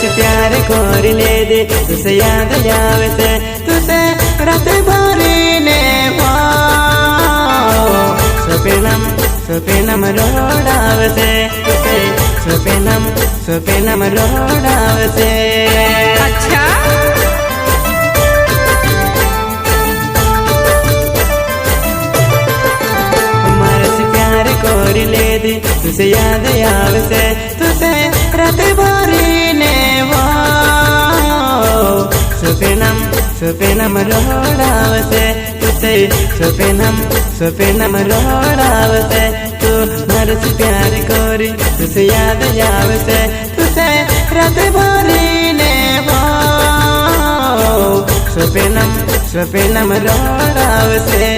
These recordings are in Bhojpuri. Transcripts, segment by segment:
से प्यार कर ले दे तुसे याद आवे से तुसे रात भरी ने सपनम रोडावे से तुसे सपनम रोडावे से। अच्छा कर ले दे तुसे याद आवे से तुसे रात भरी ने सपनम रोडावे से तुसे सपनम रोडावे से। तू मारे से प्यार करी तुसे याद आवे से तुसे रात भरी ने सपनम रोडावे से।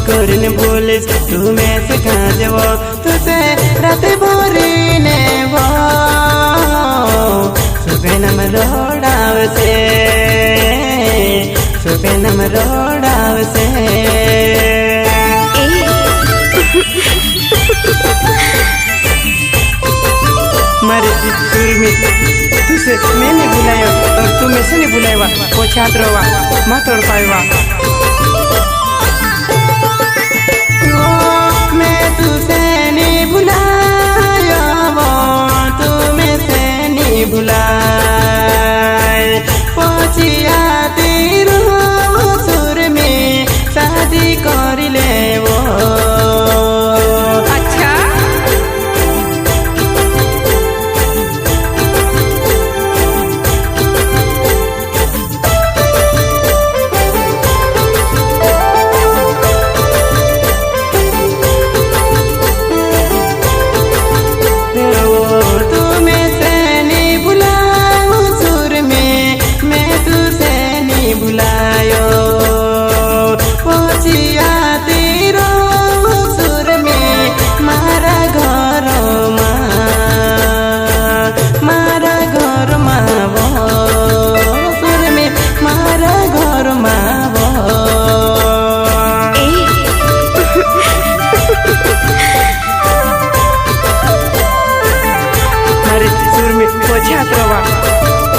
करने बोले तू मैं से कहाँ जाओ तुसे रात भरी ने सपनम रोडावे से सपनम रोडावे से। मारे सुर में तुसे मैंने बुलाया और तू मैं से नहीं बुलाया वो छात्र हुआ मत तोड़ पाएगा। तुसे नहीं बुलाया तू में से नहीं बुलाए पहुँचिया तेरू सुर में शादी कर ले वो। अच्छा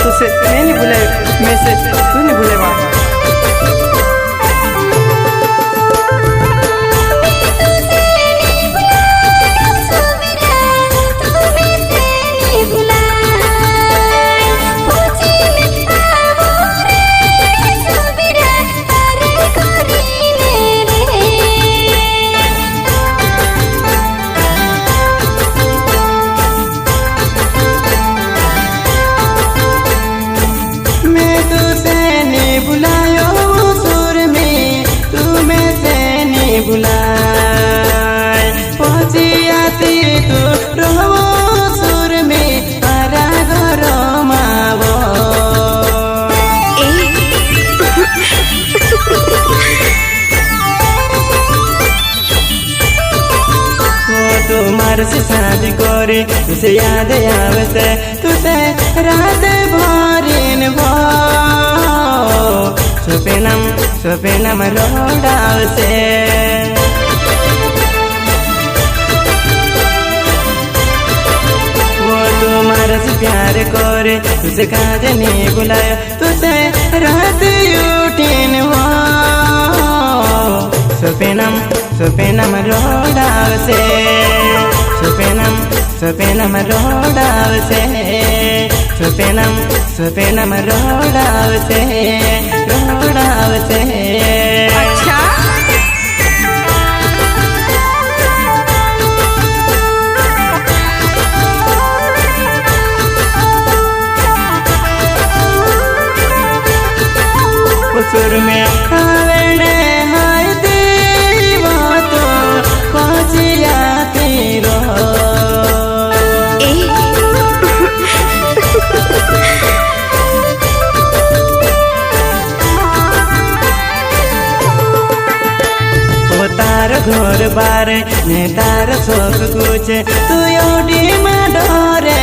तुसे मैंने बुलाया मैं से तूने बुलाया। बुलाए पहुँचिया तू रहो सुर में हरा घर मावो। तुम्हारे से शादी करे तुसे याद आवे से तुसे रात भरी भो सपनम रोडावे से। वो तुम्हारे से प्यार करे तुसे कहाँ नहीं बुलाया तुसे रात उठीन वो सपनम रोडावे से सपनम रोडावे से सपनम रोडावे से। अच्छा सुर में घर बार ने तार सब कुछ तू एवढी मा डोरे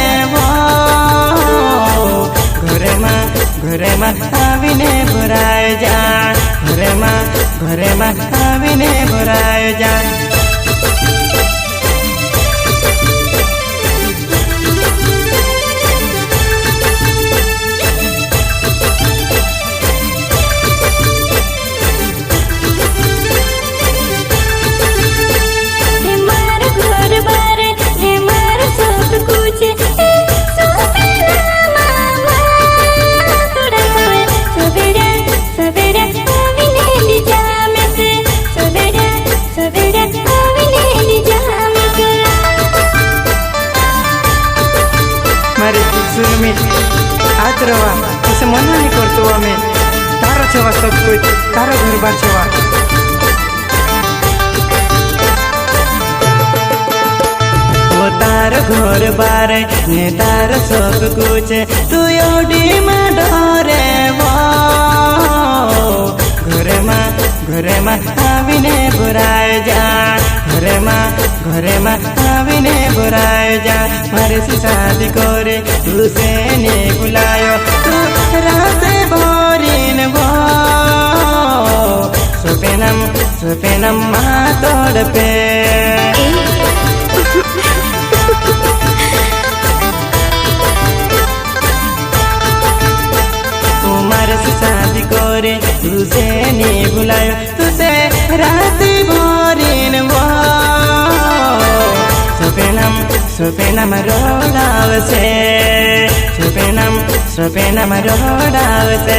घरे मा आवीने भराय जा घरे मा आवीने भराय जा सुरमी आज रवा असं मना नाही करतो आम्ही तारो छेवा सब कुछ तारो घर बार छेवा वो तारो घर बार ने तारो सब कुछ तू एवढी मा डोरे घरे मा आवीने भराय जा घरे मा आवीने भराय जा मारे से शादी करे तुसे ने बुलायो तू रात भरिन भो सोपेनम मा तोड़ पे मारे से शादी करे तुसे ने बुलायो तुसे रात भरिन भो सोपेनम रोडावसे सोपेनम रोडावसे